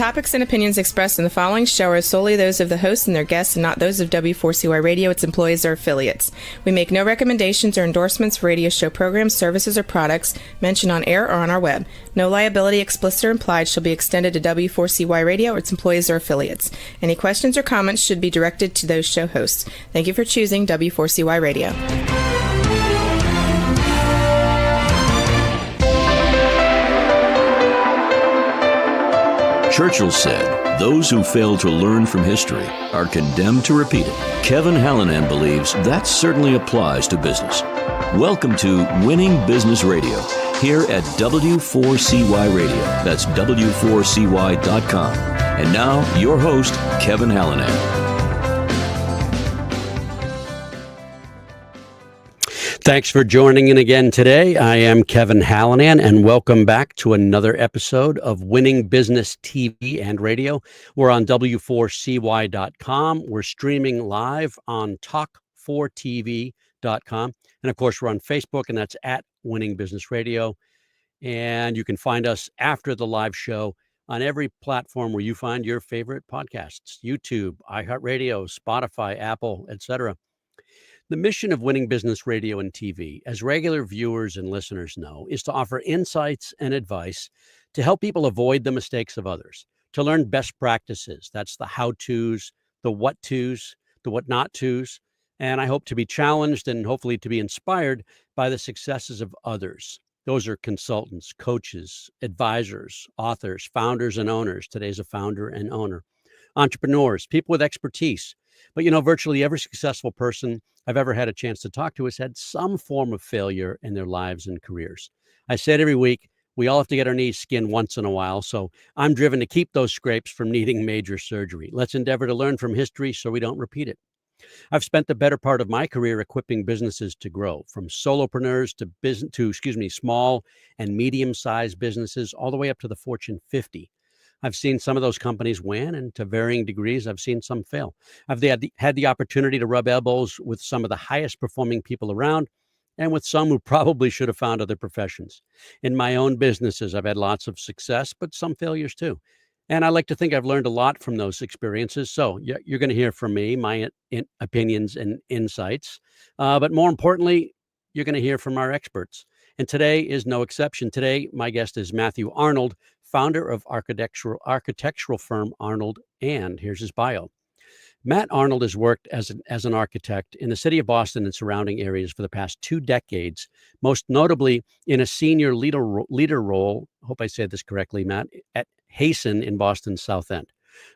topics and opinions expressed in the following show are solely those of the hosts and their guests and not those of W4CY Radio, its employees, or affiliates. We make no recommendations or endorsements for radio show programs, services, or products mentioned on air or on our web. No liability, explicit or implied, shall be extended to W4CY Radio or its employees or affiliates. Any questions or comments should be directed to those show hosts. Thank you for choosing W4CY Radio. Churchill said, "Those who fail to learn from history are condemned to repeat it." Kevin ArnoldAnd believes that certainly applies to business. Welcome to Winning Business Radio, here at W4CY Radio. That's W4CY.com. And now, your host, Kevin ArnoldAnd. Thanks for joining in again today. I am Kevin ArnoldAnd, and welcome back to another episode of Winning Business TV and Radio. We're on W4CY.com. We're streaming live on Talk4TV.com. And of course, we're on Facebook, and that's at Winning Business Radio. And you can find us after the live show on every platform where you find your favorite podcasts: YouTube, iHeartRadio, Spotify, Apple, etc. The mission of Winning Business Radio and TV, as regular viewers and listeners know, is to offer insights and advice to help people avoid the mistakes of others, to learn best practices. That's the how-tos, the what-tos, the what-not-tos. And I hope to be challenged and hopefully to be inspired by the successes of others. Those are consultants, coaches, advisors, authors, founders, and owners. Today's a founder and owner. Entrepreneurs, people with expertise. But virtually every successful person I've ever had a chance to talk to has had some form of failure in their lives and careers. I said every week, we all have to get our knees skinned once in a while, so I'm driven to keep those scrapes from needing major surgery. Let's endeavor to learn from history so we don't repeat it. I've spent the better part of my career equipping businesses to grow, from solopreneurs to small and medium-sized businesses, all the way up to the Fortune 50. I've seen some of those companies win, and to varying degrees, I've seen some fail. I've had the opportunity to rub elbows with some of the highest performing people around, and with some who probably should have found other professions. In my own businesses, I've had lots of success, but some failures too. And I like to think I've learned a lot from those experiences. So you're going to hear from me, my opinions and insights. But more importantly, you're going to hear from our experts. And today is no exception. Today, my guest is Matthew Arnold, founder of architectural firm ArnoldAnd. Here's his bio. Matt Arnold has worked as an architect in the city of Boston and surrounding areas for the past 2 decades, most notably in a senior leader role, I hope I said this correctly, Matt, at Hasten in Boston's South End.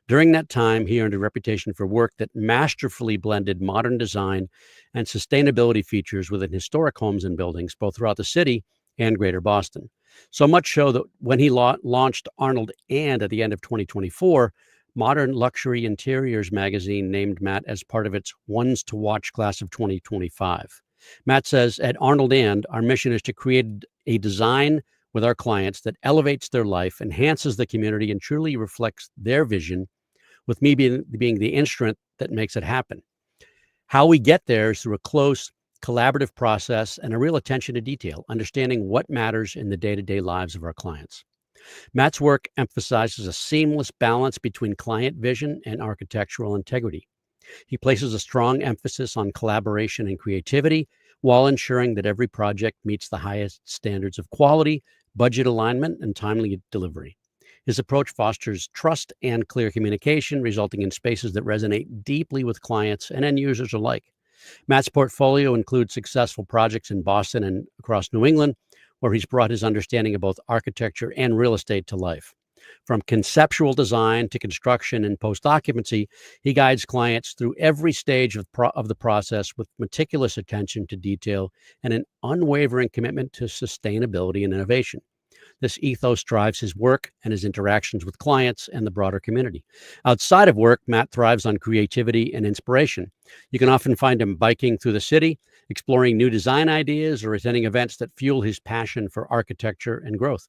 During that time, he earned a reputation for work that masterfully blended modern design and sustainability features within historic homes and buildings, both throughout the city and greater Boston. So much so that when he launched ArnoldAnd at the end of 2024, Modern Luxury Interiors magazine named Matt as part of its Ones to Watch class of 2025. Matt says, at ArnoldAnd, our mission is to create a design with our clients that elevates their life, enhances the community, and truly reflects their vision, with me being the instrument that makes it happen. How we get there is through a close, collaborative process and a real attention to detail, understanding what matters in the day-to-day lives of our clients. Matt's work emphasizes a seamless balance between client vision and architectural integrity. He places a strong emphasis on collaboration and creativity while ensuring that every project meets the highest standards of quality, budget alignment, and timely delivery. His approach fosters trust and clear communication, resulting in spaces that resonate deeply with clients and end users alike. Matt's portfolio includes successful projects in Boston and across New England, where he's brought his understanding of both architecture and real estate to life. From conceptual design to construction and post-occupancy, he guides clients through every stage of the process with meticulous attention to detail and an unwavering commitment to sustainability and innovation. This ethos drives his work and his interactions with clients and the broader community. Outside of work, Matt thrives on creativity and inspiration. You can often find him biking through the city, exploring new design ideas, or attending events that fuel his passion for architecture and growth.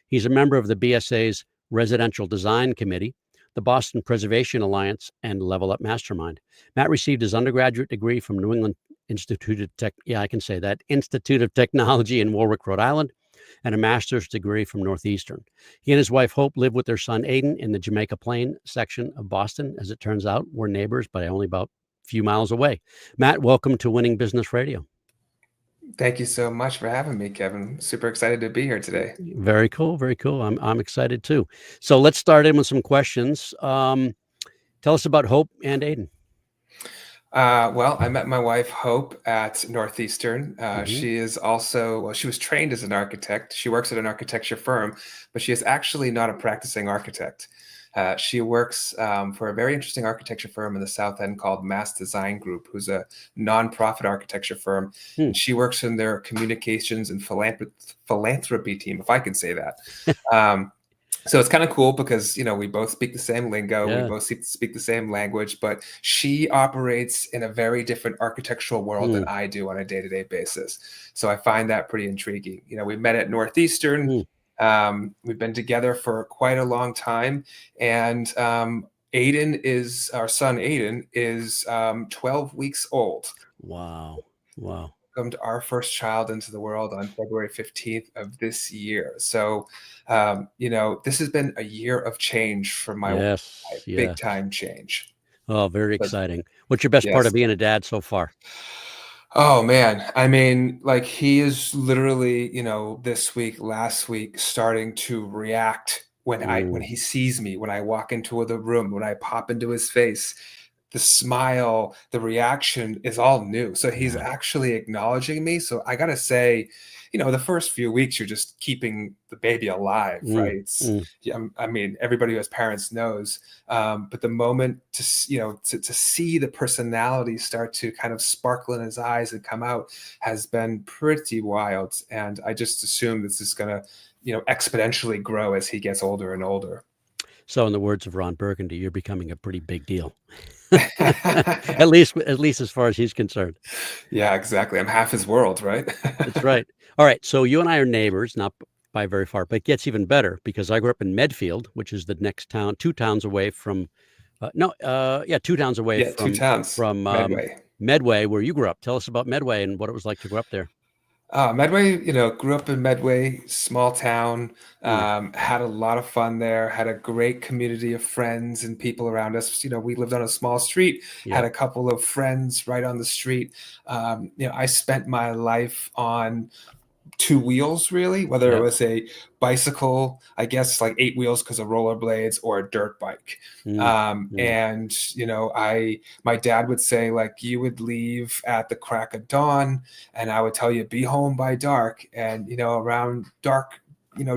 He's a member of the BSA's Residential Design Committee, the Boston Preservation Alliance, and Level Up Mastermind. Matt received his undergraduate degree from New England Institute of Technology in Warwick, Rhode Island, and a master's degree from Northeastern. He and his wife, Hope, live with their son, Aiden, in the Jamaica Plain section of Boston. As it turns out, we're neighbors, but only about a few miles away. Matt, welcome to Winning Business Radio. Thank you so much for having me, Kevin. Super excited to be here today. Very cool. Very cool. I'm excited too. So let's start in with some questions. Tell us about Hope and Aiden. Well, I met my wife, Hope, at Northeastern. She is also, well, she was trained as an architect. She works at an architecture firm, but she is actually not a practicing architect. She works for a very interesting architecture firm in the South End called Mass Design Group, who's a nonprofit architecture firm. And she works in their communications and philanthropy team, if I can say that. So it's kind of cool because, we both speak the same lingo. Yeah. We both speak the same language, but she operates in a very different architectural world than I do on a day-to-day basis. So I find that pretty intriguing. We met at Northeastern. We've been together for quite a long time. And Aiden is, our son Aiden is 12 weeks old. Wow. Welcomed our first child into the world on February 15th of this year. So, this has been a year of change for my wife, big time change. Oh, very exciting. What's your best part of being a dad so far? Oh man. I mean, like he is literally, this week, last week, starting to react when he sees me, when I walk into the room, when I pop into his face. The smile, the reaction is all new. So he's actually acknowledging me. So I got to say, the first few weeks, you're just keeping the baby alive, right? I mean, everybody who has parents knows. But the moment to see the personality start to kind of sparkle in his eyes and come out has been pretty wild. And I just assume this is going to, exponentially grow as he gets older and older. So in the words of Ron Burgundy, you're becoming a pretty big deal. at least as far as he's concerned. Yeah, exactly. I'm half his world, right? That's right. All right. So you and I are neighbors, not by very far, but it gets even better because I grew up in Medfield, which is the next town, 2 towns away from, 2 towns away from Medway. Medway, where you grew up. Tell us about Medway and what it was like to grow up there. Medway, grew up in Medway, small town, had a lot of fun there, had a great community of friends and people around us. We lived on a small street, had a couple of friends right on the street. I spent my life on 2 wheels, really, whether it was a bicycle, I guess like 8 wheels because of rollerblades, or a dirt bike. And, my dad would say, like, you would leave at the crack of dawn and I would tell you, be home by dark. And, around dark,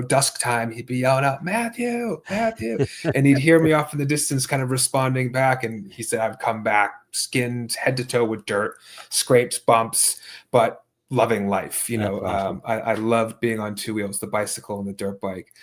dusk time, he'd be yelling out, Matthew, and he'd hear me off in the distance kind of responding back. And he said, I'd come back skinned head to toe with dirt, scrapes, bumps, but loving life. Awesome. I loved being on 2 wheels, the bicycle and the dirt bike.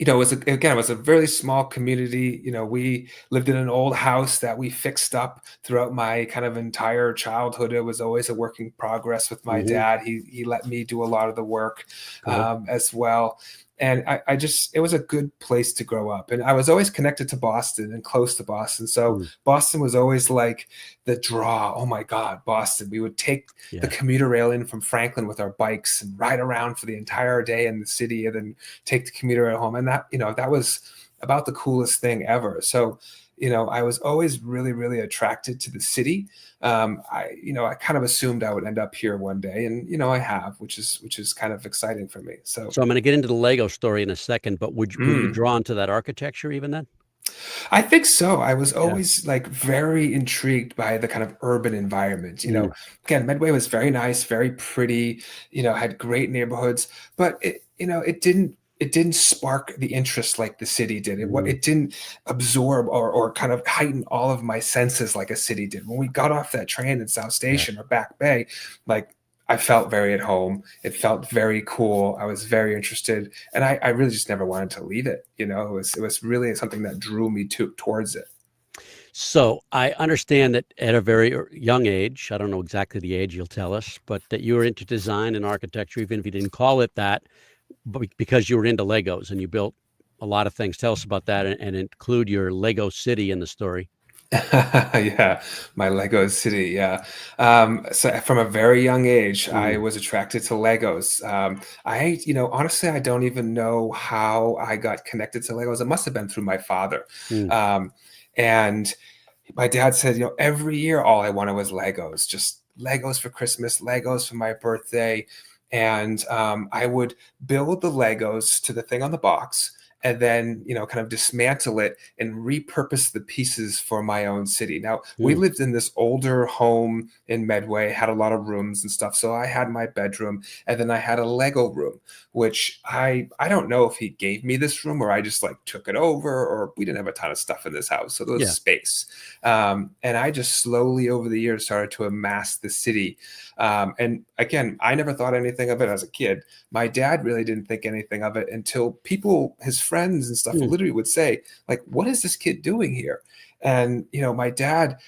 It was a very small community. We lived in an old house that we fixed up throughout my kind of entire childhood. It was always a work in progress with my dad. He let me do a lot of the work as well. And it was a good place to grow up. And I was always connected to Boston and close to Boston. So Boston was always like the draw. Oh my God, Boston. We would take the commuter rail in from Franklin with our bikes and ride around for the entire day in the city and then take the commuter rail home. And that, that was about the coolest thing ever. So, I was always really, really attracted to the city. I kind of assumed I would end up here one day, and I have, which is kind of exciting for me. So I'm going to get into the Lego story in a second, but were you drawn to that architecture even then? I think so. I was always like very intrigued by the kind of urban environment. Again, Medway was very nice, very pretty. Had great neighborhoods, but it didn't spark the interest like the city did. It didn't absorb or kind of heighten all of my senses like a city did. When we got off that train in South Station or Back Bay, like I felt very at home. It felt very cool. I was very interested, and I really just never wanted to leave it. It was really something that drew me towards it. So I understand that at a very young age, I don't know exactly the age, you'll tell us, but that you were into design and architecture, even if you didn't call it that, because you were into Legos and you built a lot of things. Tell us about that and include your Lego city in the story. Yeah, my Lego city. Yeah. So from a very young age, I Mm, was attracted to Legos. Honestly, I don't even know how I got connected to Legos. It must have been through my father. mm. Um, and my dad said, every year all I wanted was Legos, just Legos for Christmas, Legos for my birthday. And I would build the Legos to the thing on the box and then, kind of dismantle it and repurpose the pieces for my own city. Now, we Mm. lived in this older home in Medway, had a lot of rooms and stuff. So I had my bedroom and then I had a Lego room, which I don't know if he gave me this room or I just like took it over, or we didn't have a ton of stuff in this house. So there was Yeah. space. And I just slowly over the years started to amass the city. And again, I never thought anything of it as a kid. My dad really didn't think anything of it until people, his friends and stuff, Mm. literally would say, like, what is this kid doing here? And, my dad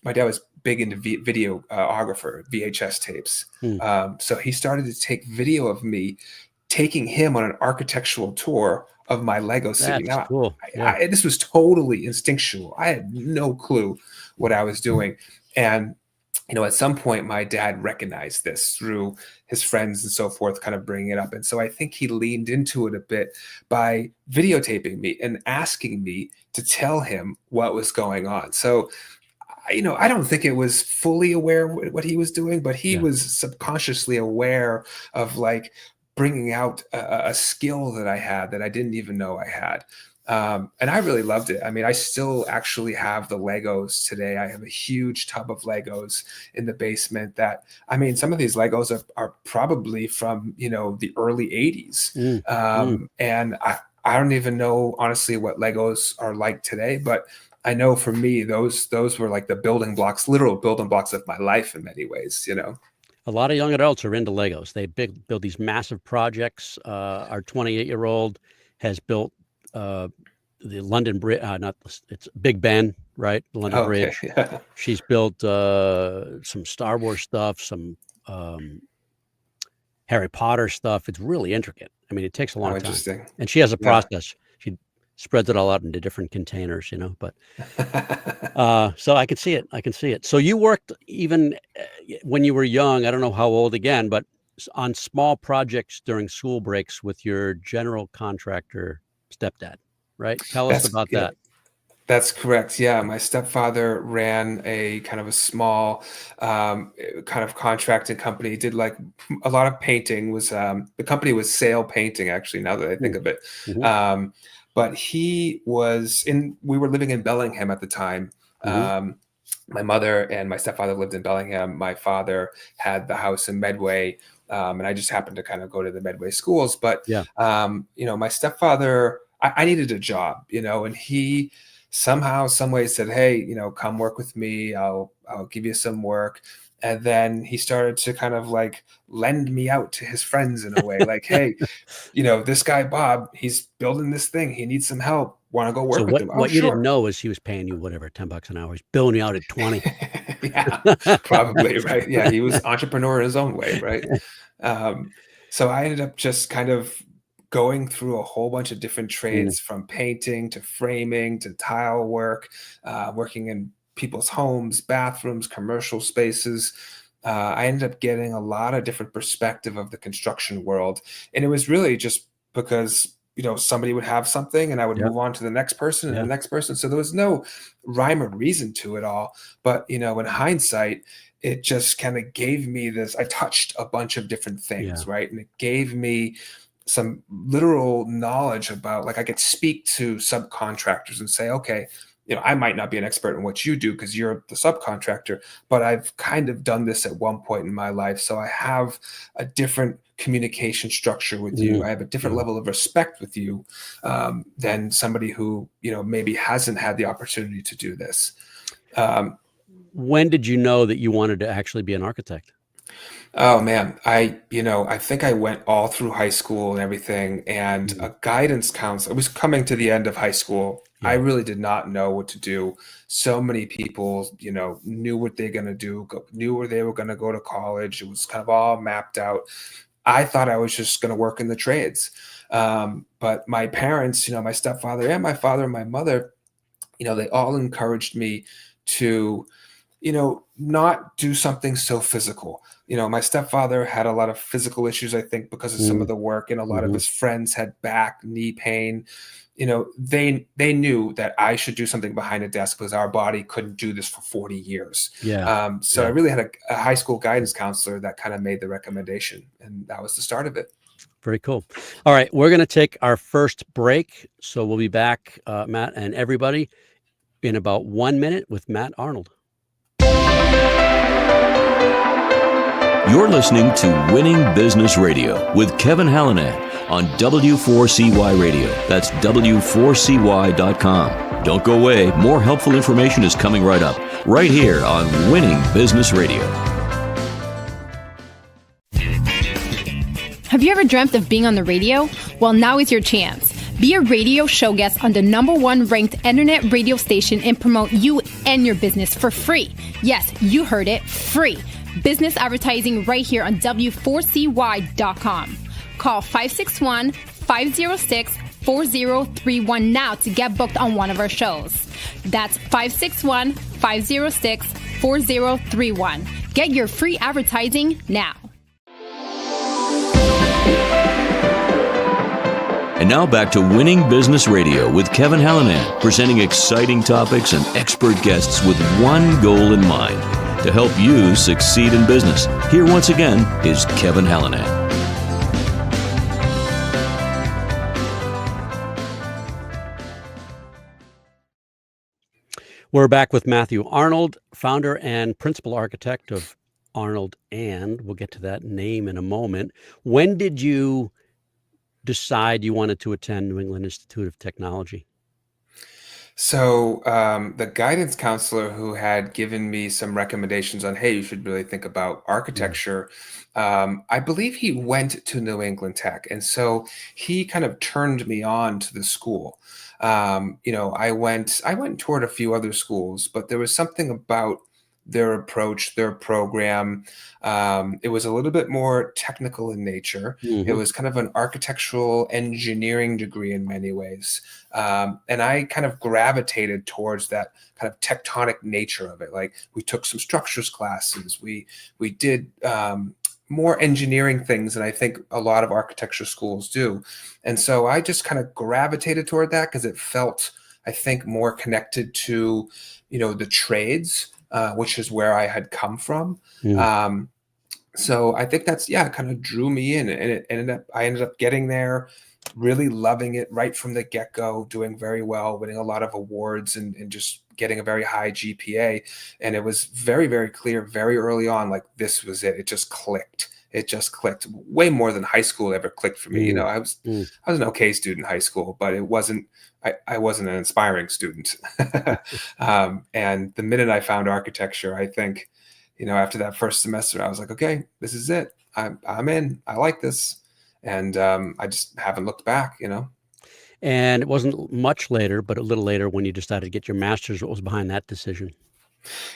my dad was big into videographer, VHS tapes. Mm. So he started to take video of me taking him on an architectural tour of my Lego city. That's Now, cool. Yeah. this was totally instinctual. I had no clue what I was doing. And, at some point, my dad recognized this through his friends and so forth, kind of bringing it up. And so I think he leaned into it a bit by videotaping me and asking me to tell him what was going on. So I don't think it was fully aware what he was doing, but he Yeah. was subconsciously aware of like bringing out a skill that I had that I didn't even know I had. And I really loved it. I mean, I still actually have the Legos today. I have a huge tub of Legos in the basement that, I mean, some of these Legos are probably from, the early 80s. Mm. Mm. And I don't even know, honestly, what Legos are like today, but I know for me, those were like the building blocks, literal building blocks of my life in many ways. A lot of young adults are into Legos. They build these massive projects. Our 28-year-old has built the London Bridge, it's Big Ben, right? The London Okay. Bridge. Yeah. She's built some Star Wars stuff, some Harry Potter stuff. It's really intricate. I mean, it takes a How long time. interesting. And she has a Yeah. process. She spreads it all out into different containers, but so I can see it. I can see it. So you worked even when you were young, I don't know how old again, but on small projects during school breaks with your general contractor stepdad, right? Tell us That's about that. that's correct. Yeah, my stepfather ran a kind of a small kind of contracting company. He did like a lot of painting. Was The company was Sale Painting, actually, now that I think Mm. of it. Mhm. But we were living in Bellingham at the time. Mhm. My mother and my stepfather lived in Bellingham. My father had the house in Medway. And I just happened to kind of go to the Medway schools. But, Yeah. my stepfather, I needed a job, and he somehow, some way said, hey, come work with me. I'll give you some work. And then he started to kind of like lend me out to his friends in a way, like, hey, this guy, Bob, he's building this thing. He needs some help. Want to go So work with what him? Oh, what you didn't sure. know is he was paying you whatever, $10 an hour. He's billing you out at 20. Yeah, probably, right? Yeah, he was entrepreneur in his own way, right? Um, so I ended up just kind of going through a whole bunch of different Mm. trades, from painting to framing to tile work, working in people's homes, bathrooms, commercial spaces. I ended up getting a lot of different perspective of the construction world, and it was really just because somebody would have something and I would Yep. move on to the next person and Yeah. the next person. So there was no rhyme or reason to it all. But in hindsight, it just kind of gave me this. I touched a bunch of different Yeah. things, right? And it gave me some literal knowledge about, like, I could speak to subcontractors and say, okay, I might not be an expert in what you do because you're the subcontractor, but I've kind of done this at one point in my life. So I have a different communication structure with you. Mm. I have a different Yeah. level of respect with you than somebody who, maybe hasn't had the opportunity to do this. Um, When did you know that you wanted to actually be an architect? Oh man, I think I went all through high school and everything, and Mm. a guidance counselor. It was coming to the end of high school. I Yeah. really did not know what to do. So many people, knew what they're going to do, knew where they were going to go to college. It was kind of all mapped out. I thought I was just going to work in the trades. But my parents, my stepfather and my father and my mother, they all encouraged me to, not do something so physical. My stepfather had a lot of physical issues, I think, because of some of the work, and a lot of his friends had back, knee pain. They knew that I should do something behind a desk because our body couldn't do this for 40 years. So I really had a high school guidance counselor that kind of made the recommendation, and that was the start of it. Very cool. All right, we're going to take our first break. So we'll be back, Matt and everybody, in about 1 minute with Matt Arnold. You're listening to Winning Business Radio with Kevin Hallinan on W4CY Radio. That's W4CY.com. Don't go away. More helpful information is coming right up, right here on Winning Business Radio. Have you ever dreamt of being on the radio? Well, now is your chance. Be a radio show guest on the #1 ranked internet radio station and promote you and your business for free. Yes, you heard it, free. Business advertising right here on W4CY.com. Call 561-506-4031 now to get booked on one of our shows. That's 561-506-4031. Get your free advertising now. And now back to Winning Business Radio with Kevin Hallinan, presenting exciting topics and expert guests with one goal in mind, to help you succeed in business. Here once again is Kevin Hallinan. We're back with Matthew Arnold, founder and principal architect of ArnoldAnd. We'll get to that name in a moment. When did you decide you wanted to attend New England Institute of Technology? So the guidance counselor who had given me some recommendations on, hey, you should really think about architecture, I believe he went to New England Tech. And so he kind of turned me on to the school. I went and toured a few other schools, but there was something about their approach, their program. It was a little bit more technical in nature. It was kind of an architectural engineering degree in many ways. And I kind of gravitated towards that kind of tectonic nature of it. Like, we took some structures classes. We did more engineering things than I think a lot of architecture schools do. And so I just kind of gravitated toward that because it felt, I think, more connected to, the trades, which is where I had come from. So I think that's, kind of drew me in, and I ended up getting there, really loving it right from the get-go, doing very well, winning a lot of awards and just getting a very high GPA. And it was very, very clear very early on, like, this was it. It just clicked. It just clicked way more than high school ever clicked for me. I was an okay student in high school, but it wasn't, I wasn't an inspiring student. And the minute I found architecture, I think, after that first semester, I was like, okay, this is it. I'm in. I like this. And I just haven't looked back, And it wasn't much later, but a little later when you decided to get your master's. What was behind that decision?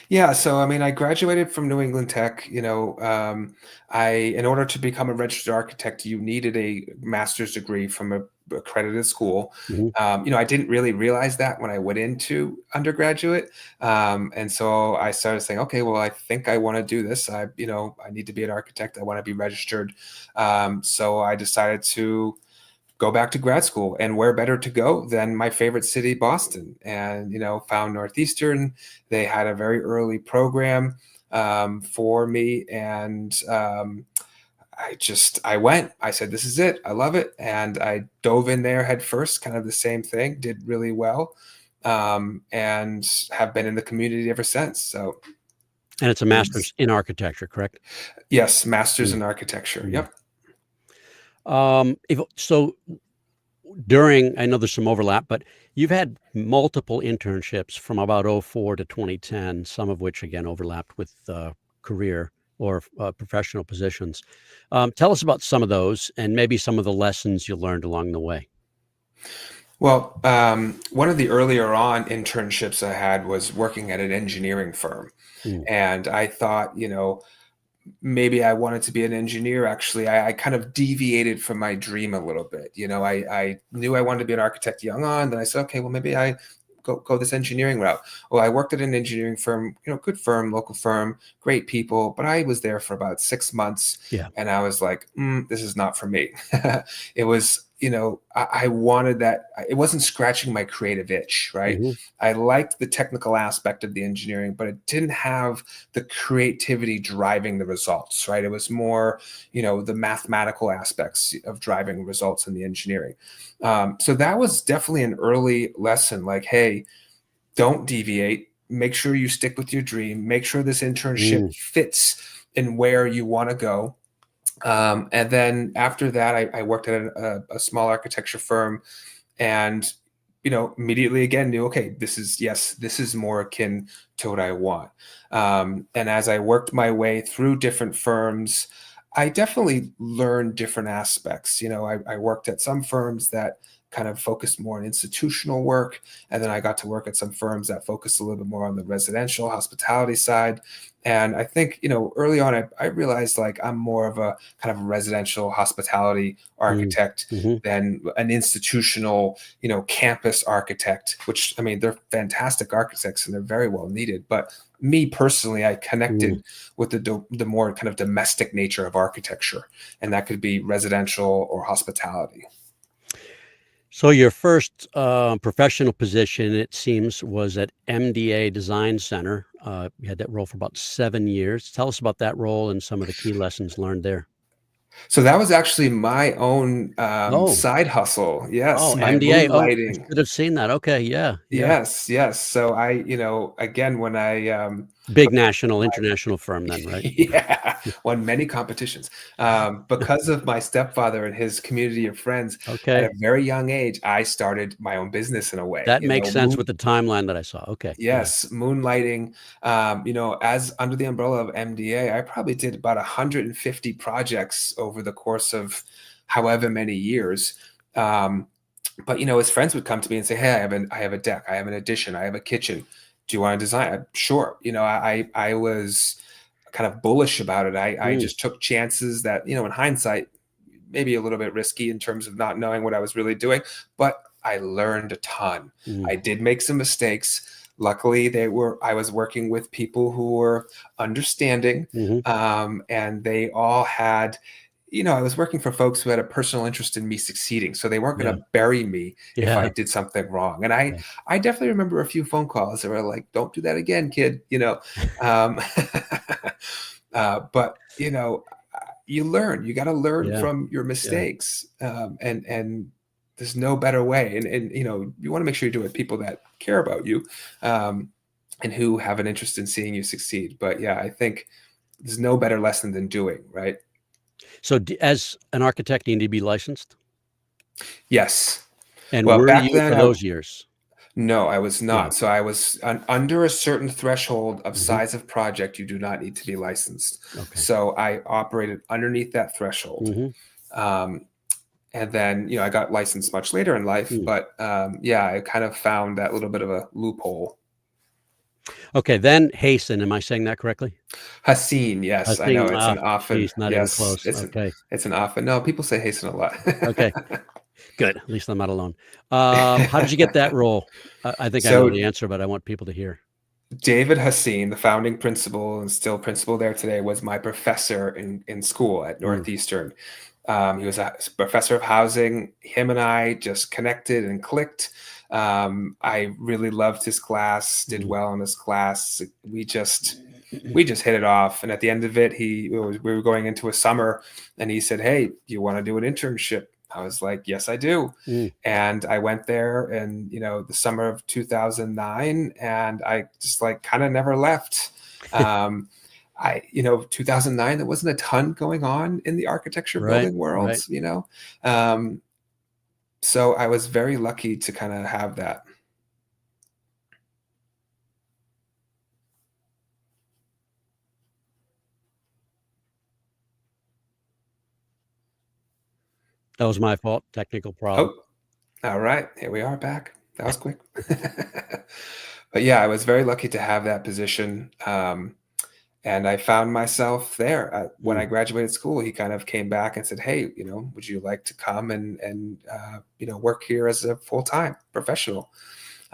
Yeah. So, I graduated from New England Tech. In order to become a registered architect, you needed a master's degree from a accredited school. I didn't really realize that when I went into undergraduate. And so I started saying, okay, well, I think I want to do this. I need to be an architect. I want to be registered. So I decided to go back to grad school, and where better to go than my favorite city, Boston. And, found Northeastern. They had a very early program for me. And I went. I said, this is it. I love it. And I dove in there head first, kind of the same thing, did really well, and have been in the community ever since. So. And it's a master's in architecture, correct? Yes, master's in architecture. Yep. So during, I know there's some overlap, but you've had multiple internships from about 2004 to 2010, some of which, again, overlapped with career or professional positions. Tell us about some of those and maybe some of the lessons you learned along the way. Well, one of the earlier on internships I had was working at an engineering firm. And I thought, maybe I wanted to be an engineer. Actually, I kind of deviated from my dream a little bit. I knew I wanted to be an architect young on. Then I said, okay, well, maybe I go this engineering route. Well, I worked at an engineering firm, good firm, local firm, great people, but I was there for about 6 months, Yeah. and I was like, this is not for me. It was, I wanted that. It wasn't scratching my creative itch, right? Mm-hmm. I liked the technical aspect of the engineering, but it didn't have the creativity driving the results, right? It was more, the mathematical aspects of driving results in the engineering. So that was definitely an early lesson, like, hey, don't deviate. Make sure you stick with your dream. Make sure this internship fits in where you want to go. And then after that, I worked at a small architecture firm, and immediately again knew, okay, this is more akin to what I want. And as I worked my way through different firms, I definitely learned different aspects. I worked at some firms that kind of focused more on institutional work, and then I got to work at some firms that focused a little bit more on the residential hospitality side. And I think, early on, I realized, like, I'm more of a kind of residential hospitality architect than an institutional, campus architect, which, I mean, they're fantastic architects and they're very well needed. But me personally, I connected with the more kind of domestic nature of architecture, and that could be residential or hospitality. So your first professional position, it seems, was at MDA Design Center. You had that role for about 7 years. Tell us about that role and some of the key lessons learned there. So that was actually my own Oh, side hustle. Yes, my MDA. Oh, I moonlighting. should have seen that. Okay, yeah. Yes, yes. So I, again, when I Big national, international firm then, right? yeah, won many competitions. Because of my stepfather and his community of friends, at Okay. a very young age, I started my own business in a way. That makes sense with the timeline that I saw. Okay. Yeah. Yes, moonlighting. As under the umbrella of MDA, I probably did about 150 projects over the course of however many years. But his friends would come to me and say, "Hey, I have a deck, I have an addition, I have a kitchen. Do you want to design?" Sure. I was kind of bullish about it. I just took chances that, in hindsight, maybe a little bit risky in terms of not knowing what I was really doing, but I learned a ton. I did make some mistakes. Luckily, I was working with people who were understanding, and they all had, I was working for folks who had a personal interest in me succeeding. So they weren't going to bury me if I did something wrong. And I definitely remember a few phone calls that were like, "Don't do that again, kid." But you learn. You got to learn from your mistakes, and there's no better way. And you want to make sure you do it with people that care about you, and who have an interest in seeing you succeed. But yeah, I think there's no better lesson than doing, right? So as an architect, you need to be licensed? Yes. And Well, were back you then, for those years? no, I was Yeah. not. So I was under a certain threshold of size of project. You do not need to be licensed. Okay. So I operated underneath that threshold. And then, I got licensed much later in life, but I kind of found that little bit of a loophole. Okay, then Hasten, am I saying that correctly? Haseen, yes, I know it's an often, Geez, not even yes, close. Okay. it's an often. No, people say Hasten a lot. Okay. Good. At least I'm not alone. How did you get that role? I think I know So the answer, but I want people to hear. David Haseen, the founding principal and still principal there today, was my professor in school at Northeastern. He was a professor of housing. Him and I just connected and clicked. I really loved his class, did well in his class. We just hit it off. And at the end of it, we were going into a summer, and he said, "Hey, do you want to do an internship?" I was like, "Yes, I do." And I went there in, the summer of 2009, and I just kind of never left. 2009, there wasn't a ton going on in the architecture building world, Right. So I was very lucky to kind of have that. That was my fault. Technical problem. Oh, all right. Here we are back. That was quick. But yeah, I was very lucky to have that position. And I found myself there when I graduated school. He kind of came back and said, "Hey, would you like to come and work here as a full-time professional?"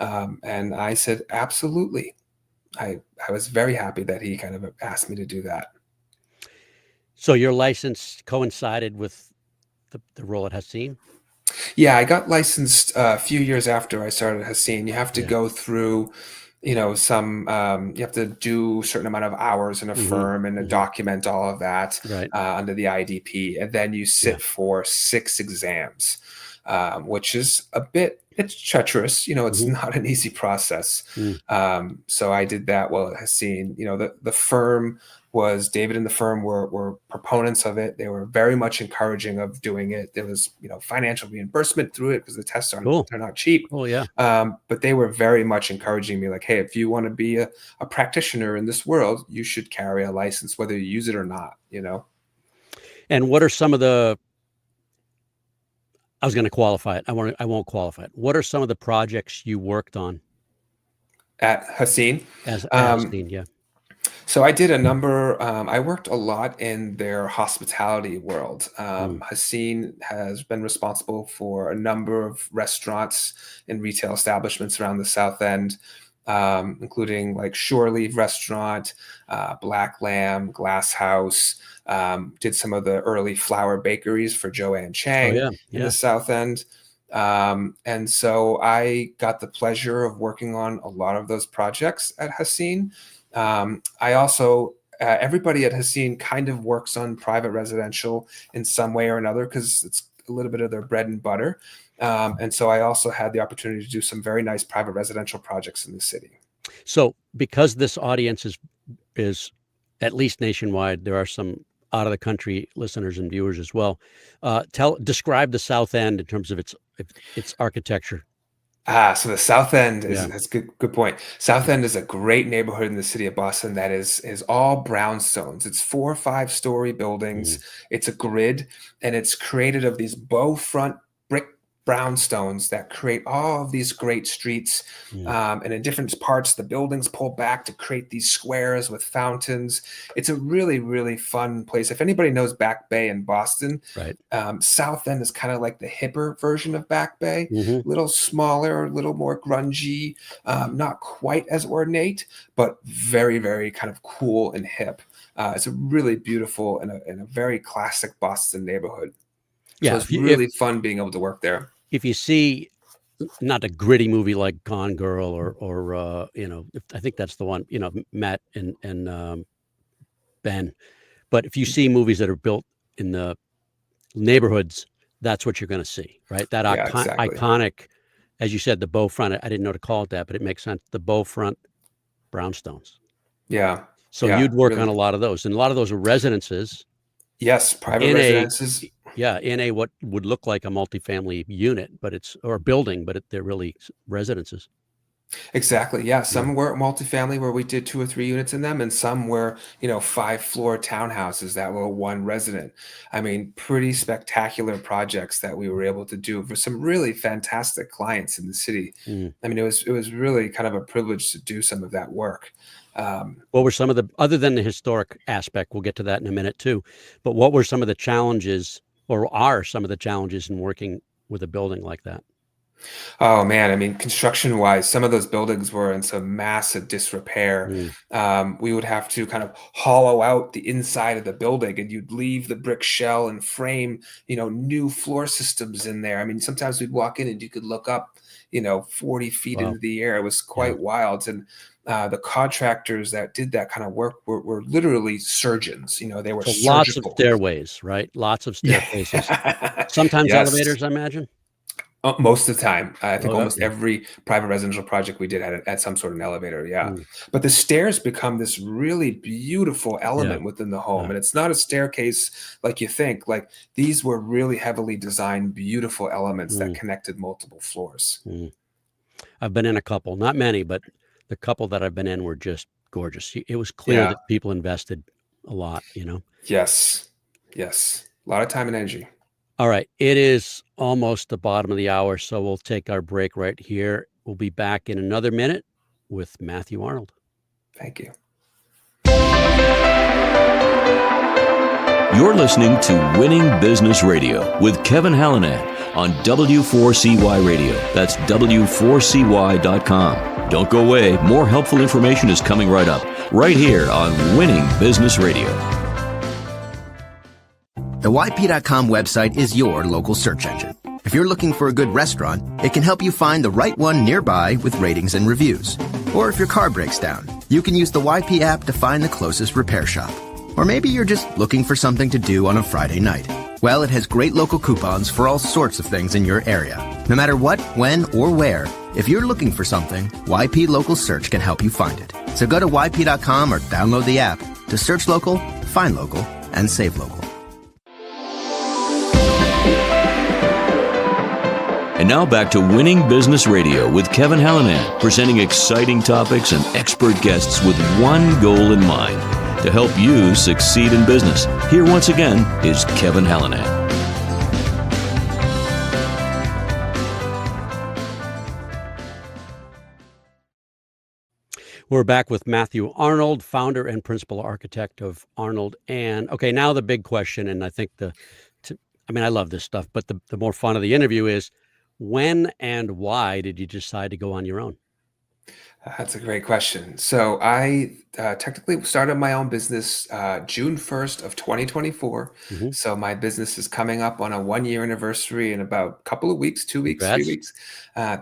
And I said, absolutely. I was very happy that he kind of asked me to do that. So your license coincided with the role at Haseen? Yeah, I got licensed a few years after I started Haseen. You have to go through, you have to do a certain amount of hours in a firm and document all of that under the IDP. And then you sit for 6 exams, which is it's treacherous. It's not an easy process. So I did that while at Haseen. The firm David and the firm were proponents of it. They were very much encouraging of doing it. There was, financial reimbursement through it because the tests they're not cheap. Oh yeah. But they were very much encouraging me, like, hey, if you want to be a practitioner in this world, you should carry a license, whether you use it or not, And what are some of the, I was going to qualify it. I won't qualify it. What are some of the projects you worked on at Haseen? At Haseen, yeah. So I did a number. I worked a lot in their hospitality world. Haseen has been responsible for a number of restaurants and retail establishments around the South End, including like Shore Leave Restaurant, Black Lamb, Glass House. Did some of the early flower bakeries for Joanne Chang in the South End. And so I got the pleasure of working on a lot of those projects at Haseen. I also, everybody at Haseen kind of works on private residential in some way or another because it's a little bit of their bread and butter. And so I also had the opportunity to do some very nice private residential projects in the city. So because this audience is at least nationwide, there are some out of the country listeners and viewers as well. Describe the South End in terms of its architecture. So the South End that's good point. South End is a great neighborhood in the city of Boston that is all brownstones. It's 4 or 5 story buildings. It's a grid, and it's created of these bow front brick brownstones that create all of these great streets. And in different parts, the buildings pull back to create these squares with fountains. It's a really, really fun place. If anybody knows Back Bay in Boston, South End is kind of like the hipper version of Back Bay, a little smaller, a little more grungy, not quite as ornate, but very, very kind of cool and hip. It's a really beautiful and a very classic Boston neighborhood. So it's really fun being able to work there. If you see not a gritty movie like Gone Girl or I think that's the one, Matt and Ben, but if you see movies that are built in the neighborhoods, that's what you're going to see, right? That iconic, as you said, the bow front. I didn't know to call it that, but it makes sense. The bow front brownstones. Yeah. So you'd work on a lot of those, and a lot of those are residences. Yes, private residences. In a what would look like a multifamily unit, or building, but they're really residences. Exactly. Yeah. Some were multifamily where we did 2 or 3 units in them, and some were, 5-floor townhouses that were 1 resident. I mean, pretty spectacular projects that we were able to do for some really fantastic clients in the city. I mean, it was really kind of a privilege to do some of that work. What were some of other than the historic aspect, we'll get to that in a minute too, but what were some of the challenges, or are some of the challenges in working with a building like that? Oh man, I mean, construction wise, some of those buildings were in some massive disrepair. We would have to kind of hollow out the inside of the building, and you'd leave the brick shell and frame, new floor systems in there. I mean, sometimes we'd walk in and you could look up, 40 feet into the air. It was quite wild. And the contractors that did that kind of work were literally surgeons. They were surgical. Lots of stairways, right? Lots of staircases. Sometimes elevators, I imagine. Most of the time. I think almost every private residential project we did had some sort of an elevator. Yeah. But the stairs become this really beautiful element within the home. And it's not a staircase like you think. Like, these were really heavily designed, beautiful elements that connected multiple floors. I've been in a couple, not many, but the couple that I've been in were just gorgeous. It was clear that people invested a lot, Yes. A lot of time and energy. All right. It is almost the bottom of the hour, so we'll take our break right here. We'll be back in another minute with Matthew Arnold. Thank you. You're listening to Winning Business Radio with Kevin Hallenand. on W4CY Radio. That's W4CY.com. Don't go away. More helpful information is coming right up, right here on Winning Business Radio. The YP.com website is your local search engine. If you're looking for a good restaurant, it can help you find the right one nearby with ratings and reviews. Or if your car breaks down, you can use the YP app to find the closest repair shop. Or maybe you're just looking for something to do on a Friday night. Well, it has great local coupons for all sorts of things in your area. No matter what, when, or where, if you're looking for something, YP Local Search can help you find it. So go to YP.com or download the app to search local, find local, and save local. And now back to Winning Business Radio with Kevin Halloran, presenting exciting topics and expert guests with one goal in mind, to help you succeed in business. Here once again is Kevin Halloran. We're back with Matthew Arnold, founder and principal architect of ArnoldAnd. Okay, now the big question, and I think I love this stuff, but the more fun of the interview is, when and why did you decide to go on your own? That's a great question. So I technically started my own business June 1st of 2024. Mhm. So my business is coming up on a 1-year anniversary in about a couple of weeks, 2 weeks, Congrats. 3 weeks.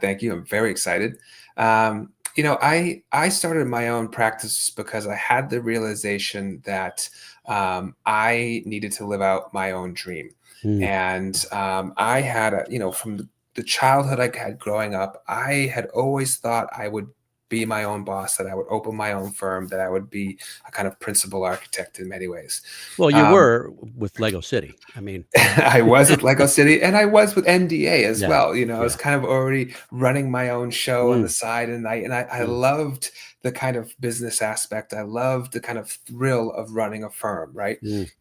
Thank you. I'm very excited. I started my own practice because I had the realization that I needed to live out my own dream. Mm. And I had, from the childhood I had growing up, I had always thought I would be my own boss, that I would open my own firm, that I would be a kind of principal architect in many ways. Well, you were with Lego City. I mean, I was with Lego City, and I was with MDA as Yeah, well. I was yeah. kind of already running my own show on the Mm. side, and I Mm. loved the kind of business aspect. I loved the kind of thrill of running a firm, right? Mm.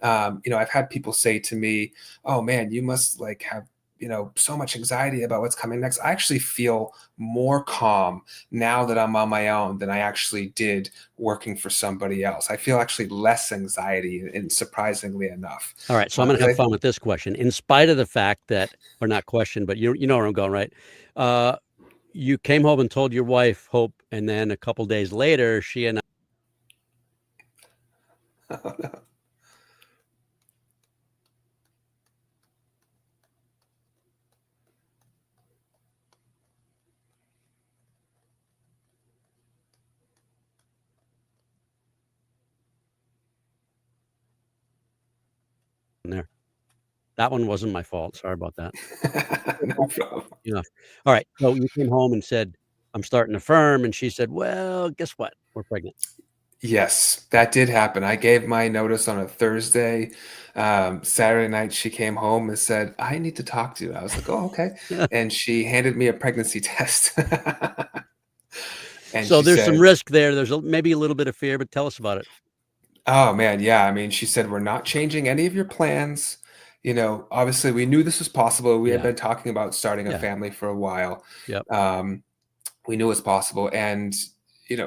I've had people say to me, "Oh man, you must like have so much anxiety about what's coming next." I actually feel more calm now that I'm on my own than I actually did working for somebody else. I feel actually less anxiety, and surprisingly enough. All right, so I'm going to have Because fun with this question. In spite of the fact that, or not question, but you know where I'm going, right? You came home and told your wife, Hope, and then a couple days later, she and oh, no. there. That one wasn't my fault. Sorry about that. No problem. Enough. All right. So you came home and said, I'm starting a firm. And she said, well, guess what? We're pregnant. Yes, that did happen. I gave my notice on a Thursday. Saturday night, she came home and said, "I need to talk to you." I was like, "Oh, okay." And she handed me a pregnancy test. And So she there's some said, risk there. There's maybe a little bit of fear, but tell us about it. "Oh man, yeah." I mean, she said, "We're not changing any of your plans." Obviously, we knew this was possible. We had Yeah. been talking about starting a Yeah. family for a while. Yep. We knew it was possible. And,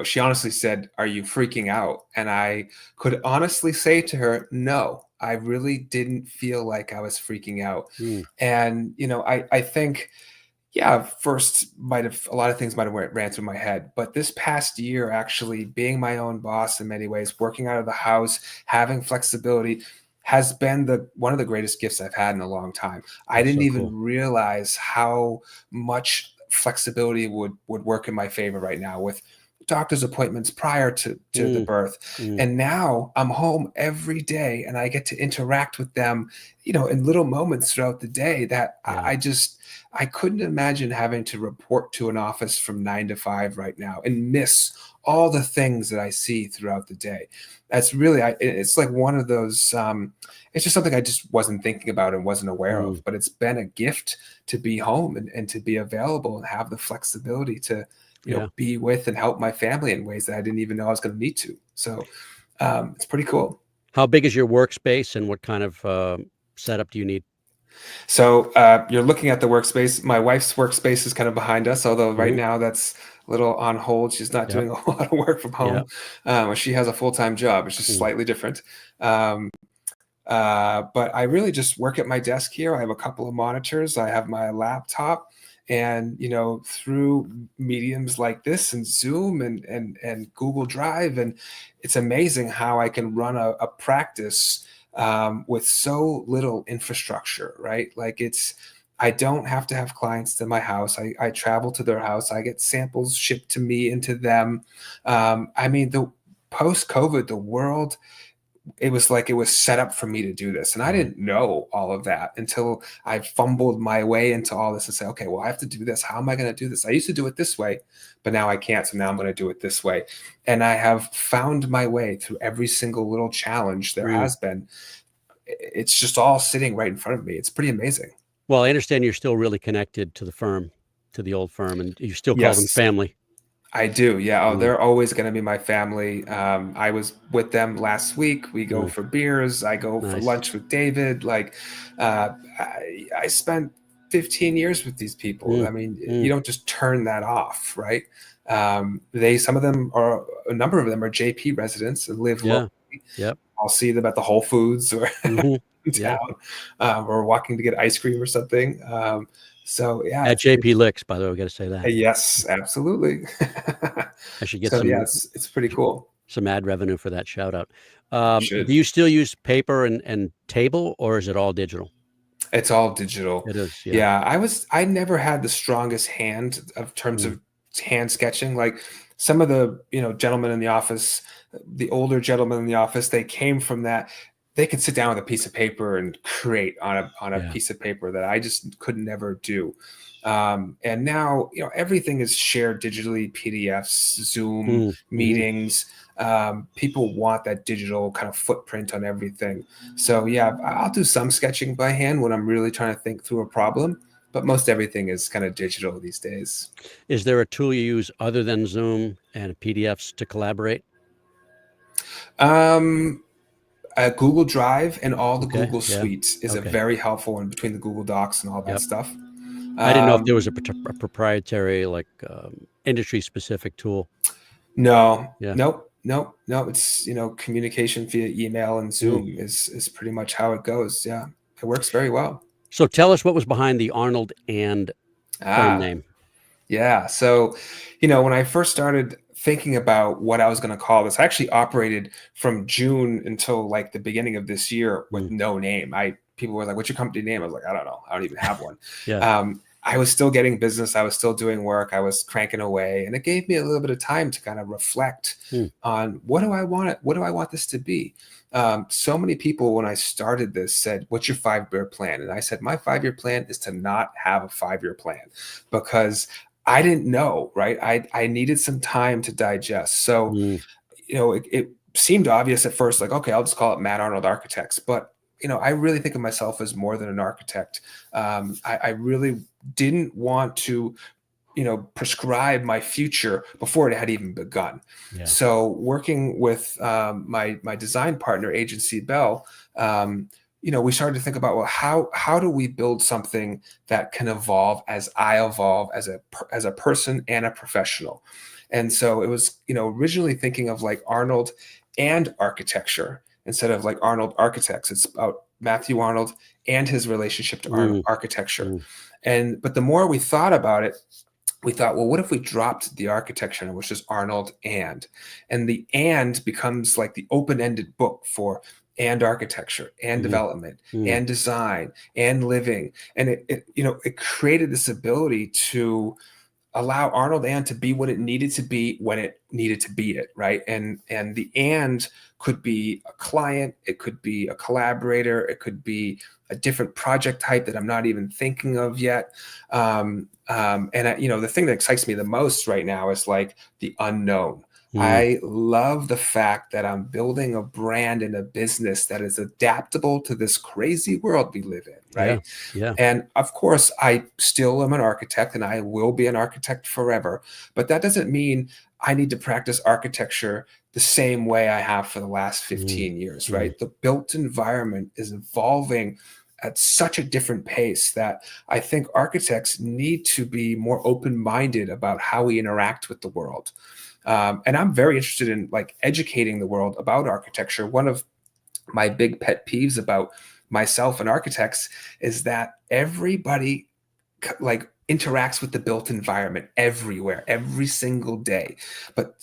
she honestly said, "Are you freaking out?" And I could honestly say to her, "No, I really didn't feel like I was freaking out." Mm. And, I think, yeah, first a lot of things might have ran through my head, but this past year, actually being my own boss in many ways, working out of the house, having flexibility has been one of the greatest gifts I've had in a long time. I That's didn't so even cool. realize how much flexibility would work in my favor right now with doctor's appointments prior to the Mm. birth. Mm. And now I'm home every day and I get to interact with them, in little moments throughout the day that Yeah. I couldn't imagine having to report to an office from 9 to 5 right now and miss all the things that I see throughout the day. That's really, it's like one of those, it's just something I just wasn't thinking about and wasn't aware Mm. of, but it's been a gift to be home and to be available and have the flexibility to, Yeah. be with and help my family in ways that I didn't even know I was going to need to. So it's pretty cool. How big is your workspace and what kind of setup do you need? So you're looking at the workspace. My wife's workspace is kind of behind us, although right Mhm. now that's a little on hold. She's not Yep. doing a whole lot of work from home. Yep. She has a full-time job. It's just Mm. slightly different. Um, But I really just work at my desk here. I have a couple of monitors. I have my laptop. And, through mediums like this and Zoom and Google Drive, and it's amazing how I can run a practice with so little infrastructure, right? Like I don't have to have clients to my house. I travel to their house. I get samples shipped to me and to them. The post-COVID, the world, it was like it was set up for me to do this. And I didn't know all of that until I fumbled my way into all this and say, okay, well, I have to do this. How am I going to do this? I used to do it this way, but now I can't. So now I'm going to do it this way. And I have found my way through every single little challenge there has been. It's just all sitting right in front of me. It's pretty amazing. Well, I understand you're still really connected to the firm, to the old firm, and you still call them family. I do. Yeah. Oh, they're always going to be my family. I was with them last week. We go for beers. I go for lunch with David. Like, I spent 15 years with these people. I mean, you don't just turn that off, right? A number of them are JP residents and live locally. Yep. I'll see them at the Whole Foods or in town, or walking to get ice cream or something. So yeah, at JP Licks, by the way, we got to say that. Yes, absolutely. I should get it's pretty cool. Some ad revenue for that shout out. Do you still use paper and table, or is it all digital? It's all digital. It is. Yeah. I never had the strongest hand of terms of hand sketching. Like some of the, gentlemen in the office, the older gentlemen in the office, they came from that. They could sit down with a piece of paper and create on a piece of paper that I just could never do. And now, everything is shared digitally, PDFs, Zoom meetings. People want that digital kind of footprint on everything. So yeah, I'll do some sketching by hand when I'm really trying to think through a problem, but most everything is kind of digital these days. Is there a tool you use other than Zoom and PDFs to collaborate? Google Drive and all the Google suites is a very helpful one, between the Google Docs and all that stuff. I didn't know if there was a proprietary, like industry-specific tool. No. Nope. It's, communication via email and Zoom is pretty much how it goes. Yeah, it works very well. So tell us what was behind the ArnoldAnd firm name. Yeah. So, when I first started thinking about what I was going to call this, I actually operated from June until like the beginning of this year with no name. People were like, "What's your company name?" I was like, "I don't know. I don't even have one." I was still getting business. I was still doing work. I was cranking away, and it gave me a little bit of time to kind of reflect on what do I want this to be. So many people, when I started this, said, "What's your 5-year plan?" And I said, "My 5-year plan is to not have a 5-year plan," because I didn't know, right? I needed some time to digest. So, it seemed obvious at first, like, okay, I'll just call it Matt Arnold Architects. But, I really think of myself as more than an architect. I really didn't want to, prescribe my future before it had even begun. Yeah. So working with my design partner, Agency Bell, we started to think about, well, how do we build something that can evolve as I evolve as a person and a professional? And so it was, originally thinking of like Arnold and architecture instead of like Arnold Architects. It's about Matthew Arnold and his relationship to Arnold architecture. But the more we thought about it, we thought, well, what if we dropped the architecture, which is ArnoldAnd, and the and becomes like the open-ended book for and architecture and development and design and living. And it created this ability to allow ArnoldAnd to be what it needed to be when it needed to be it, right? And the and could be a client, it could be a collaborator, it could be a different project type that I'm not even thinking of yet. The thing that excites me the most right now is like the unknown. I love the fact that I'm building a brand and a business that is adaptable to this crazy world we live in, right? Yeah. And of course, I still am an architect and I will be an architect forever, but that doesn't mean I need to practice architecture the same way I have for the last 15 years, right? The built environment is evolving at such a different pace that I think architects need to be more open-minded about how we interact with the world. And I'm very interested in like educating the world about architecture. One of my big pet peeves about myself and architects is that everybody like interacts with the built environment everywhere, every single day. But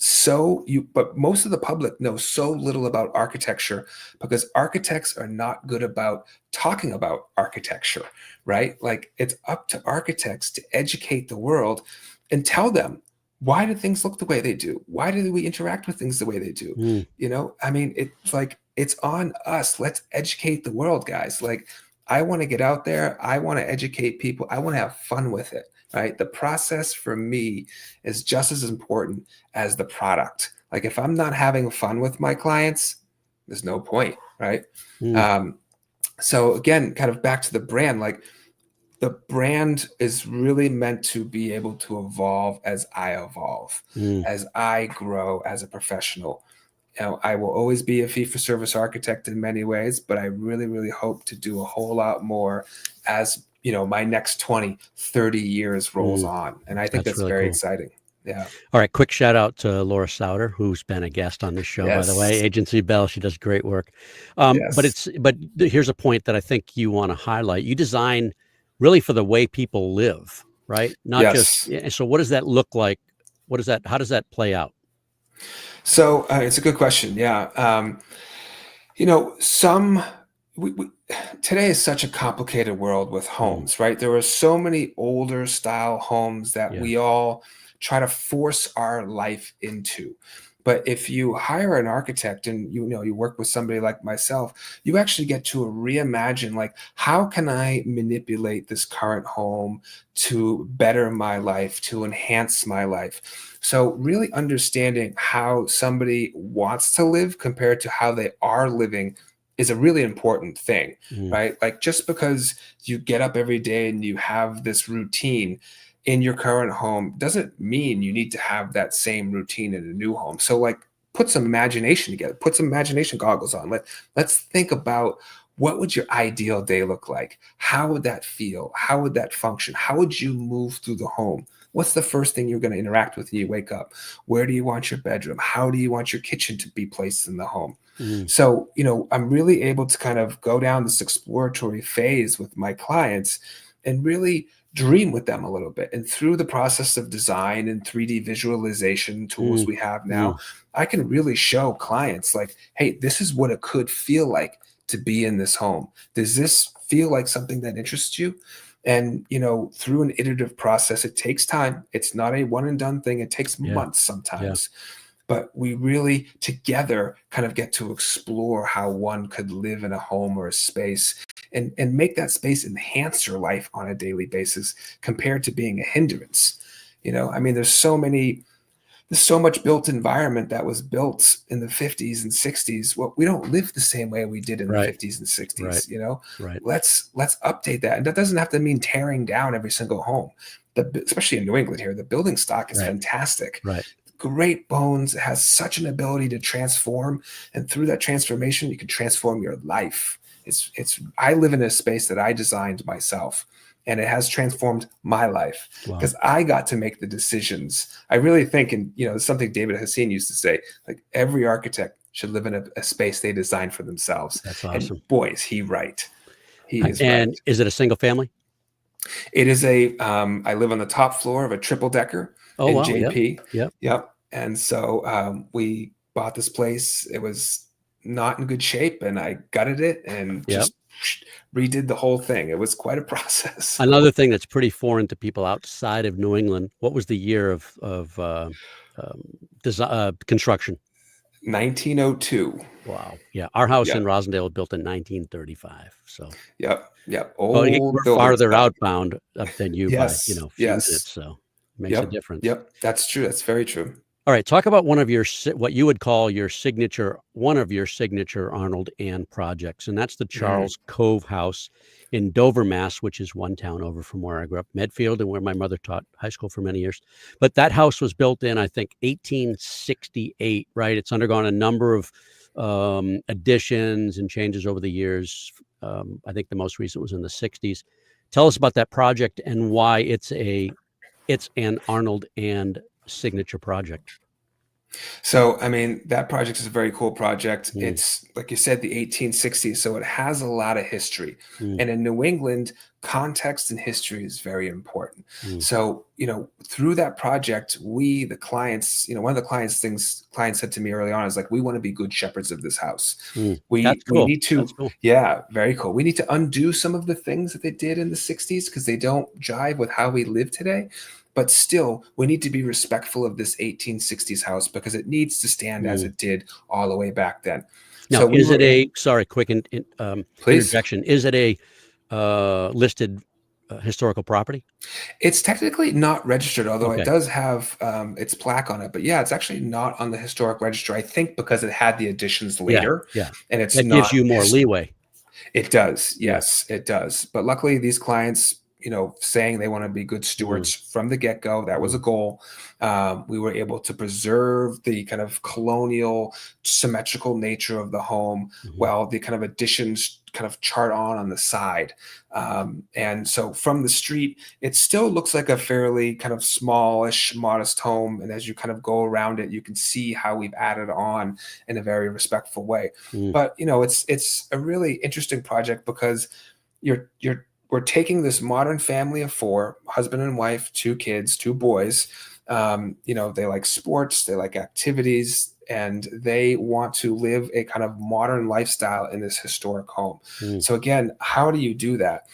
most of the public knows so little about architecture because architects are not good about talking about architecture, right? Like it's up to architects to educate the world and tell them, why do things look the way they do? Why do we interact with things the way they do? Mm. I mean, it's like it's on us. Let's educate the world, guys. Like I want to get out there. I want to educate people. I want to have fun with it, right? The process for me is just as important as the product. Like if I'm not having fun with my clients, there's no point, right? Mm. So again, kind of back to the brand, like the brand is really meant to be able to evolve as I evolve, as I grow as a professional. I will always be a fee-for-service architect in many ways, but I really, really hope to do a whole lot more as, my next 20, 30 years rolls on. And I think that's really very cool. exciting. Yeah. All right. Quick shout out to Laura Souter, who's been a guest on this show, by the way. Yes. Agency Bell. She does great work. Yes. But here's a point that I think you want to highlight. You design really for the way people live, right? Not just. Yes. So what does that look like? How does that play out? So it's a good question. Yeah. Today is such a complicated world with homes, right? There are so many older style homes that we all try to force our life into. But if you hire an architect and you work with somebody like myself, you actually get to reimagine, like, how can I manipulate this current home to better my life, to enhance my life? So really understanding how somebody wants to live compared to how they are living is a really important thing, right? Like just because you get up every day and you have this routine in your current home doesn't mean you need to have that same routine in a new home. So like put some imagination together, put some imagination goggles on. Let's think about, what would your ideal day look like? How would that feel? How would that function? How would you move through the home? What's the first thing you're going to interact with when you wake up? Where do you want your bedroom? How do you want your kitchen to be placed in the home? So, I'm really able to kind of go down this exploratory phase with my clients and really dream with them a little bit. And through the process of design and 3D visualization tools we have now, I can really show clients like, hey, this is what it could feel like to be in this home. Does this feel like something that interests you? And, through an iterative process, it takes time. It's not a one and done thing. It takes months sometimes. But we really together kind of get to explore how one could live in a home or a space and make that space enhance your life on a daily basis compared to being a hindrance. I mean, there's so much built environment that was built in the 50s and 60s. Well, we don't live the same way we did in the 50s and 60s. Right. Let's update that. And that doesn't have to mean tearing down every single home. Especially in New England here, the building stock is fantastic. Right. Great bones. It has such an ability to transform, and through that transformation, you can transform your life. I live in a space that I designed myself, and it has transformed my life because I got to make the decisions. I really think, and it's something David Hassine used to say, like every architect should live in a space they design for themselves. That's awesome. And boy, is he right. He is and right. Is it a single family? It is I live on the top floor of a triple decker in JP. Yep. And so we bought this place. It was not in good shape, and I gutted it and just redid the whole thing. It was quite a process. Another thing that's pretty foreign to people outside of New England. What was the year of construction? 1902. Wow. Yeah. Our house in Rosendale was built in 1935. So. Yep. We're farther outbound than you by few minutes, so it makes a difference. Yep. That's true. That's very true. All right. Talk about what you would call one of your signature ArnoldAnd projects, and that's the Charles Cove House in Dover, Mass, which is one town over from where I grew up, Medfield, and where my mother taught high school for many years. But that house was built in, I think, 1868, right? It's undergone a number of additions and changes over the years. I think the most recent was in the 60s. Tell us about that project and why it's an ArnoldAnd signature project. So, I mean, that project is a very cool project. It's, like you said, the 1860s, so it has a lot of history. Mm, And in New England, context and history is very important. mm, So, through that project, we, the clients, one of the clients said to me early on is like, we want to be good shepherds of this house. mm. We That's we cool. need to, That's cool. yeah, very cool. We need to undo some of the things that they did in the 60s because they don't jive with how we live today. But still, we need to be respectful of this 1860s house because it needs to stand as Mm. it did all the way back then. Now, So we is were it able, sorry, quick please. interjection. Is it a listed historical property? It's technically not registered, although it Okay. does have its plaque on it. But yeah, it's actually not on the historic register. I think because it had the additions Yeah. later, Yeah. and it's That gives not. you more leeway. It does. Yeah. Yes, it does. But luckily, these clients, saying they want to be good Mm, stewards from the get go, that was a mm, goal. We were able to preserve the kind of colonial, symmetrical nature of the home, mhm, while the kind of additions kind of chart on the side. And so from the street, it still looks like a fairly kind of smallish, modest home. And as you kind of go around it, you can see how we've added on in a very respectful way. mm, But it's a really interesting project because we're taking this modern family of four, husband and wife, two kids, two boys. They like sports, they like activities, and they want to live a kind of modern lifestyle in this historic home. mm, So again, how do you do that?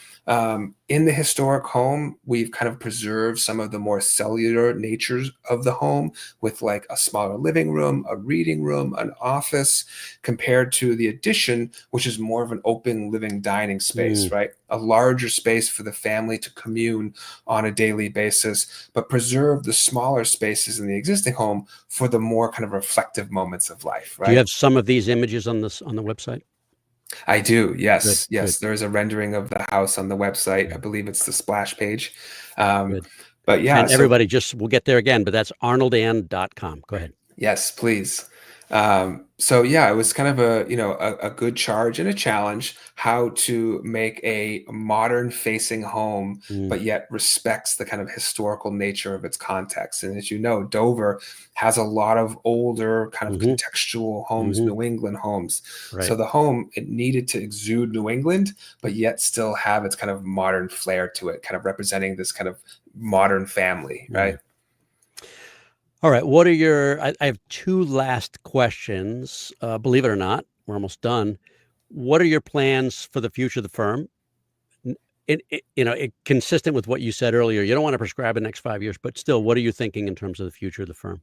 In the historic home, we've kind of preserved some of the more cellular natures of the home with like a smaller living room, a reading room, an office, compared to the addition, which is more of an open living dining space, mm. right? A larger space for the family to commune on a daily basis, but preserve the smaller spaces in the existing home for the more kind of reflective moments of life, Do you right? have some of these images on the website? I do. Good, Yes. good, Yes. There is a rendering of the house on the website. I good, believe it's the splash page. Um, good. but yeah, And so everybody, just we'll get there again, but that's arnoldand.com. Go ahead. yes, please. So yeah, it was kind of a good charge and a challenge how to make a modern facing home, Mm, but yet respects the kind of historical nature of its context. And as you know, Dover has a lot of older kind of mhm, contextual homes, mhm. New England homes. So Right. the home, it needed to exude New England, but yet still have its kind of modern flair to it, kind of representing this kind of modern family, Mm. right? All right. What are I have two last questions. Believe it or not, we're almost done. What are your plans for the future of the firm? Consistent with what you said earlier, you don't want to prescribe the next 5 years, but still, what are you thinking in terms of the future of the firm?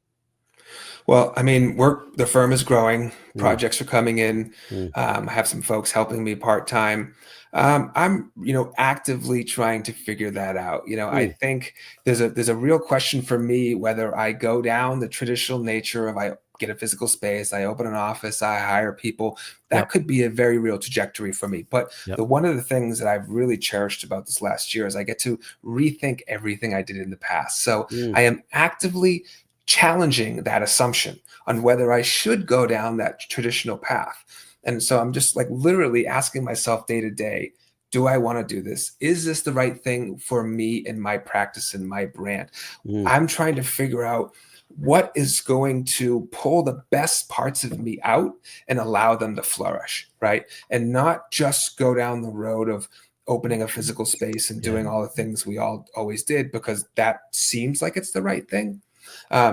Well, I mean, the firm is growing, Mm, projects are coming in. mm, I have some folks helping me part time. I'm, actively trying to figure that out. I mm. think there's a real question for me whether I go down the traditional nature of I get a physical space, I open an office, I hire people. That Yep. could be a very real trajectory for me. But Yep. the one of the things that I've really cherished about this last year is I get to rethink everything I did in the past. So Mm, I am actively challenging that assumption on whether I should go down that traditional path. And so I'm just like literally asking myself day to day, do I want to do this? Is this the right thing for me and my practice and my brand? mm. I'm trying to figure out what is going to pull the best parts of me out and allow them to flourish, right? And not just go down the road of opening a physical space and Yeah. doing all the things we all always did because that seems like it's the right thing.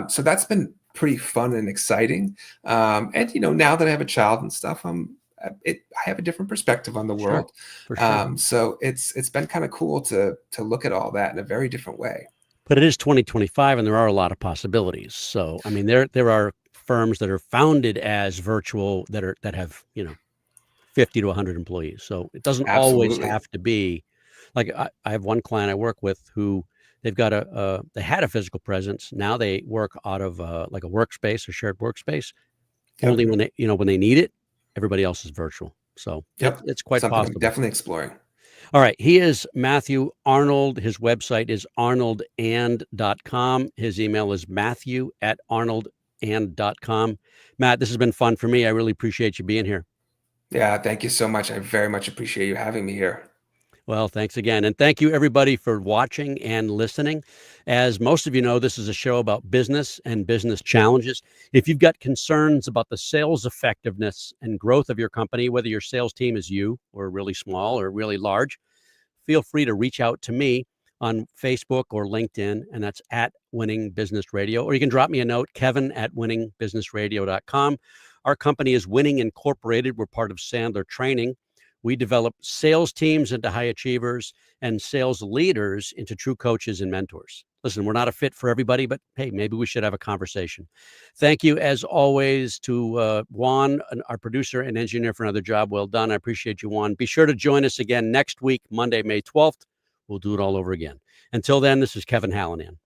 So that's been pretty fun and exciting. And now that I have a child and stuff, I have a different perspective on the Sure. world. For sure. So it's been kind of cool to look at all that in a very different way. But it is 2025, and there are a lot of possibilities. So, I mean, there are firms that are founded as virtual that have 50 to 100 employees. So it doesn't always Absolutely. have to be like I have one client I work with who they've got they had a physical presence. Now they work out of like a workspace or shared workspace. Yep. Only when they need it, everybody else is virtual. So Yep. it's quite Something I'm possible. definitely exploring. All right. He is Matthew Arnold. His website is ArnoldAnd.com. His email is Matthew@ArnoldAnd.com. Matt, this has been fun for me. I really appreciate you being here. Yeah. Thank you so much. I very much appreciate you having me here. Well, thanks again. And thank you, everybody, for watching and listening. As most of you know, this is a show about business and business challenges. If you've got concerns about the sales effectiveness and growth of your company, whether your sales team is you or really small or really large, feel free to reach out to me on Facebook or LinkedIn, and that's at Winning Business Radio. Or you can drop me a note, kevin@winningbusinessradio.com. Our company is Winning Incorporated. We're part of Sandler Training. We develop sales teams into high achievers and sales leaders into true coaches and mentors. Listen, we're not a fit for everybody, but hey, maybe we should have a conversation. Thank you, as always, to Juan, our producer and engineer, for another job well done. I appreciate you, Juan. Be sure to join us again next week, Monday, May 12th. We'll do it all over again. Until then, this is Kevin ArnoldAnd.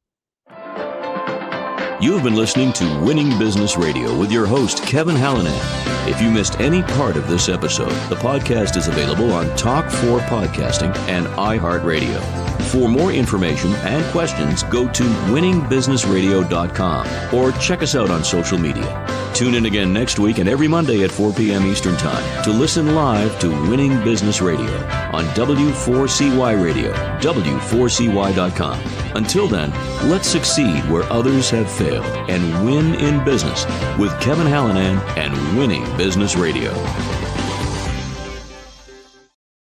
You've been listening to Winning Business Radio with your host, Kevin ArnoldAnd. If you missed any part of this episode, the podcast is available on Talk4 Podcasting and iHeartRadio. For more information and questions, go to winningbusinessradio.com or check us out on social media. Tune in again next week and every Monday at 4 p.m. Eastern Time to listen live to Winning Business Radio on W4CY Radio, W4CY.com. Until then, let's succeed where others have failed and win in business with Kevin ArnoldAnd and Winning Business Radio.